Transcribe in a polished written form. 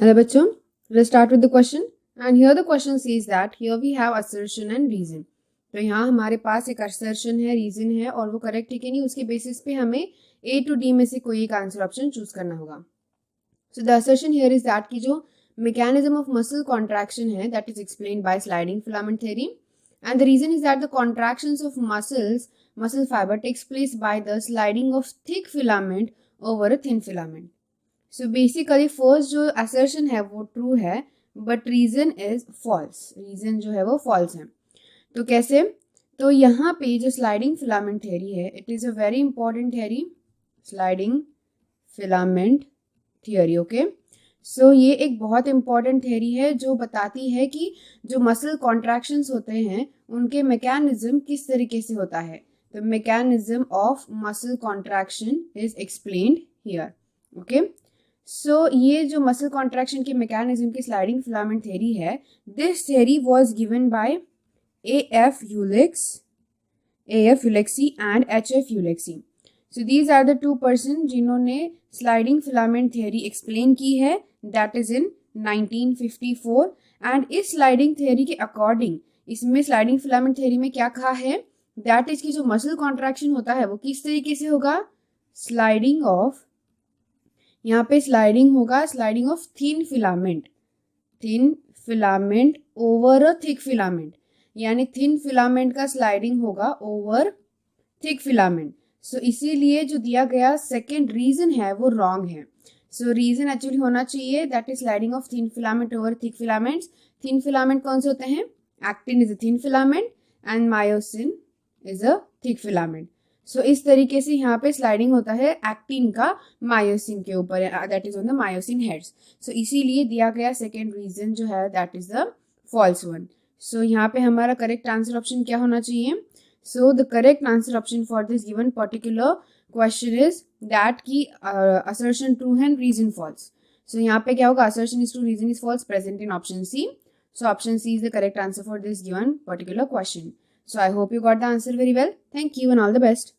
Hello बच्चों, let's start with the question and here the question says that here we have assertion and reason. तो यहाँ हमारे पास एक assertion है, reason है और वो correct है कि नहीं उसके basis पे हमें A to D में से कोई एक आंसर ऑप्शन चूज करना होगा. So the assertion here is that कि जो mechanism of muscle contraction है that is explained by sliding filament theory and the reason is that the contractions of muscle fiber takes place by the sliding of thick filament over a thin filament. So basically first जो assertion है वो true है but reason is false. Reason जो है वो false है. तो कैसे? तो यहाँ पे जो स्लाइडिंग फिलामेंट थ्योरी है it is a very important theory. Sliding filament theory. Okay, so ये एक बहुत इंपॉर्टेंट थ्योरी है जो बताती है कि जो मसल कॉन्ट्रैक्शंस होते हैं उनके मैकेनिज्म किस तरीके से होता है. The mechanism of muscle contraction is explained here. Okay, so ये जो मसल कॉन्ट्रैक्शन के मैकेनिज्म की स्लाइडिंग फिलामेंट थ्योरी है, this theory was given by A.F. Ulexi and H.F. Ulexi. So these are the two person जिन्होंने sliding filament theory explain की है, that is in 1954. And इस sliding theory के according इसमें sliding filament theory में क्या कहा है, दैट इज कि जो मसल कॉन्ट्रैक्शन होता है वो किस तरीके से होगा, स्लाइडिंग ऑफ, यहाँ पे स्लाइडिंग होगा, sliding of thin filament over a thick filament. यानी थिन फिलामेंट का स्लाइडिंग होगा ओवर थिक फिलामेंट. सो इसीलिए जो दिया गया सेकेंड रीजन है वो रॉन्ग है. सो रीजन एक्चुअली होना चाहिए that is sliding of thin filament over thick filaments. Thin filament कौन से होते हैं? Actin is a thin filament and myosin is a thick filament. So इस तरीके से यहाँ पे स्लाइडिंग होता है एक्टिन का मायोसिन के ऊपर, that is on the myosin heads. So इसीलिए दिया गया सेकेंड रीजन जो है that is the false one. So यहाँ पे हमारा करेक्ट आंसर ऑप्शन क्या होना चाहिए? So the correct answer option for this given particular question is that की असर्शन ट्रू है एंड रीजन फॉल्स. सो यहाँ पे क्या होगा, assertion is true, reason is false, present in option C. So option C is the correct answer for this given particular question. So I hope you got the answer very well. Thank you and all the best.